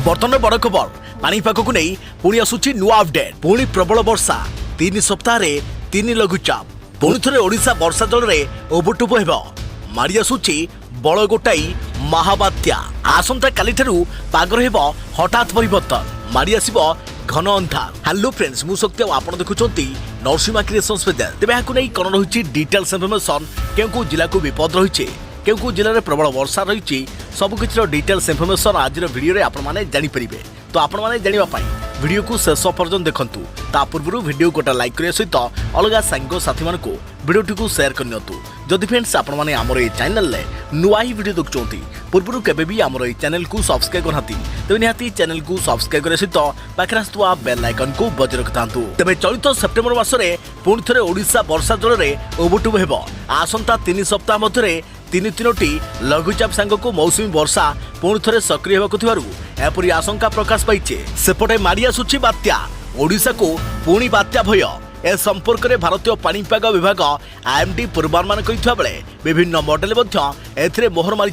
बर्तमान बड़ खबर पानीपाग को नहीं पुणी आसुची नुआ अपडेट। पुणी प्रबल वर्षा 3 सप्ताह 3 लघुचाप पुणी थे ओडिशा वर्षा जल में ओबटुब हो माड़ी आसुची बड़ गोटाई महाबात्या। आसंता काली ठारू पागर हेब हठात परिवर्तन माड़ी आसिब घन अंधार। हेलो फ्रेंड्स मु शक्ति आप देखुंत नरसिम्हा क्रिएशंस पेज। तेज यहाँ नहीं कौन रही डिटेल्स इनफर्मेशन क्यों जिला को विपद रही क्यों जिले में प्रबल वर्षा रही सबकिछ डिटेल्स इनफर्मेशन आज वीडियो आपने जानीपर। तो आपण मैंने जानापी वीडियो को शेष पर्यटन देखूँ। ता पूर्व वीडियो गोटे लाइक करने सहित अलग सांग साथी मानक वीडियो को शेयर करनी। जदि फ्रेंड्स आपण मैंने आमर ये चैनल नुआ ही वीडियो देखुंत पूर्व केबे भी आमर ये चैनल को सब्सक्राइब करहाती तेज निहाती चैनल को सब्सक्राइब करने सहित पाखे आसुवा बेल आइकन को बजाय रखिता। तेज चलित सेप्टेम्बर मासरे पुणी थे ओडिशा वर्षा जल में ओबटुब हो आसंता 3 सप्ताह मध्य 3-3टी लघुचाप सांग को मौसुमी वर्षा पुणी थे सक्रिय होगापरी आशंका प्रकाश पाई। सेपटे माड़ी आसुची बात्या ओडिशा को पुणी बात्या भय। ए संपर्क में भारतीय पानीपाग विभाग आईएमडी पूर्वानुमान करथिबा बेले विभिन्न मॉडल एथिरे मोहर मारी।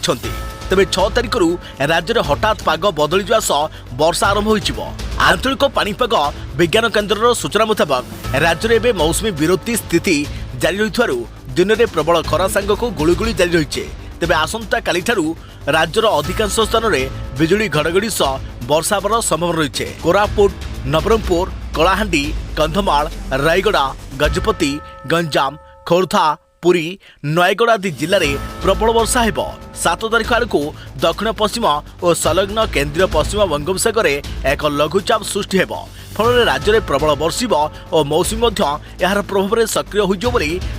तेबे 6 तारिख राज्य में हठात पाग बदली जावा सह वर्षा आरंभ होइजिबो। आंचलिक पानीपाग विज्ञान केन्द्र सूचना मुताबक राज्य में मौसुमी विरति स्थिति जारी रही दिन में प्रबल खरा सांग को गुड़गुड़ी जारी रही। तेबे आसंता काली ठारू राज्यर अधिकांश स्थान में बिजुली घड़घड़ी सह वर्षा हेबार संभावना रही। कोरापुट नवरंगपुर कलाहांडी कंधमाल रायगड़ा गजपति गंजाम खोर्धा पुरी नयगड़ आदि जिले में प्रबल वर्षा हेब। 7 तारिख आड़क दक्षिण पश्चिम और संलग्न केन्द्रीय पश्चिम बंगोपसागर एक लघुचाप सृष्टि हेब फल राज्य में प्रबल बर्षिब और मौसुमी यार प्रभाव में सक्रिय हो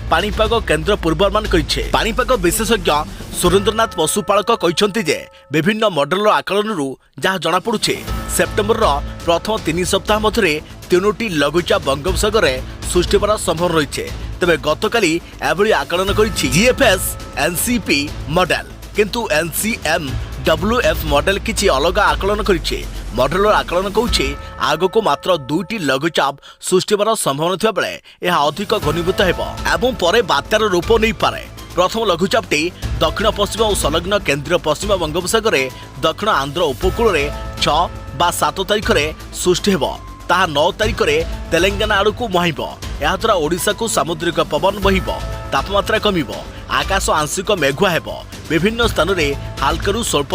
पानीपाग केन्द्र पूर्वानुमान करिछे। पानीपाग विशेषज्ञ सुरेन्द्रनाथ पशुपालक कहते जे विभिन्न मॉडल आकलन जहाँ जनापड़े सेप्टेम्बर प्रथम 3 सप्ताह मध्य 3टी लघुचाप बंगोपसागर सृष्टि होवार संभावना रही। तेज गतकाली एभली आकलन करिछि जीएफएस एनसीपी मॉडल किंतु एनसीएमडब्ल्यूएफ मॉडल किछि अलग आकलन करिछि। मॉडल आकलन कहूछि आग को मात्र 2टी लघुचाप सृष्टि होवार संभावना थिबा बेले यह अधिक घनीभूत हेब एवं परे बात्यार रूप नहीं पारे। प्रथम लघुचापटी दक्षिण पश्चिम और संलग्न केन्द्रीय पश्चिम बंगोपसागर दक्षिण आंध्र उपकूल में 6 बा 7 तारिख में सृष्टि हेब। ताहा 9 तारिख में तेलंगाना आड़ को मुहाइब। याद्वारा ओडिशा को सामुद्रिक पवन बहिब तापमात्रा कमिब आकाश आंशिक मेघुआ हेब। विभिन्न स्थान में हालकरू स्वल्प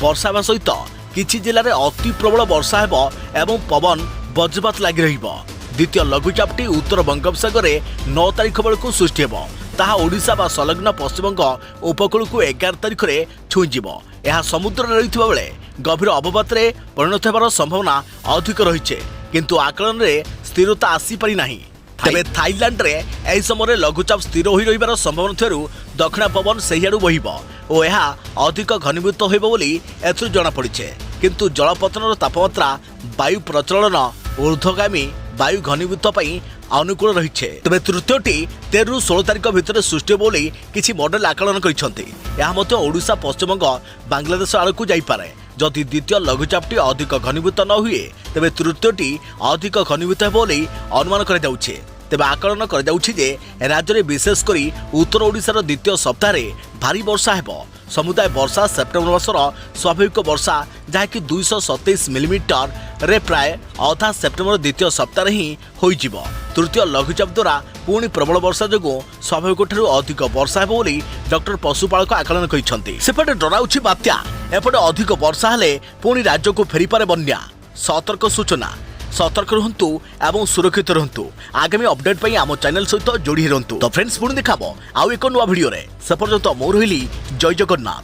वर्षा हेबा सहित किछि जिले में अति प्रबल वर्षा हेब एवं पवन वज्रपात लगी रहिब। द्वितीय लघुचापटी उत्तर बंगोपसागर 9 तारिख बेलू सृष्टि हेब। ताहा ओडिशा बा संलग्न पश्चिमबंग उपकूल को 11 तारिख में छुईजिब। यह समुद्र में रही बेले गभीर अवपात परिणत होवार संभावना अधिक रही किंतु आकलन में स्थिरता आसीपारी नाही। तेबे थाईलैंड रे एही समय लघुचाप स्थिर हो रहिबार संभावना थिबारु दक्षिण पवन सेहियाडु बहिब और यह अधिक घनीभूत होइब बोली एथु जणा पड़िछे। किंतु जलपतनर तापमात्रा वायु प्रचलन ऊर्ध्वगामी वायु घनीभूत पई अनुकूल रही। तेज तृतीयटी 13-16 तारिख भितर सृष्टि बोली किसी मॉडल आकलन करिसेंती। यह मध्य ओडिशा पश्चिमबंग बांग्लादेश आड़ को जाइपारे। जदि द्वितीय लघुचापटी अधिक घनीभूत न हुए तेबे तृतीयटी अधिक घनीभूत हेब बोली अनुमान करा जाउछे। तेबे आकलन करा जाउछि जे राज्य में विशेषकर उत्तर ओडिशार द्वितीय सप्ताह भारी वर्षा हेब। समुदाय वर्षा सेप्टेम्बर मासर स्वाभाविक वर्षा जहाँकि 227 मिलीमीटर रे प्राय अधा सेप्टेम्बर द्वितीय सप्ताह ही होइजिब। तृतीय लघुचाप द्वारा पुणी प्रबल वर्षा जो स्वाभाविक ठारू अधिक वर्षा हेब बोली डॉक्टर पशुपालक आकलन करिसेंती। सेपटे डराउछि बात्या एपटे अधिक वर्षा हेले पुणी राज्य को फेरी पारे बन्या। सतर्क सूचना सतर्क रहंतु एवं सुरक्षित रहंतु। आगामी अपडेट पई आम चैनल सहित जोड़ी रहंतु। तो फ्रेंड्स पुणी देखाबो आउ एक नुआ वीडियो रे। से पर्यंत मोर होइली जय जगन्नाथ।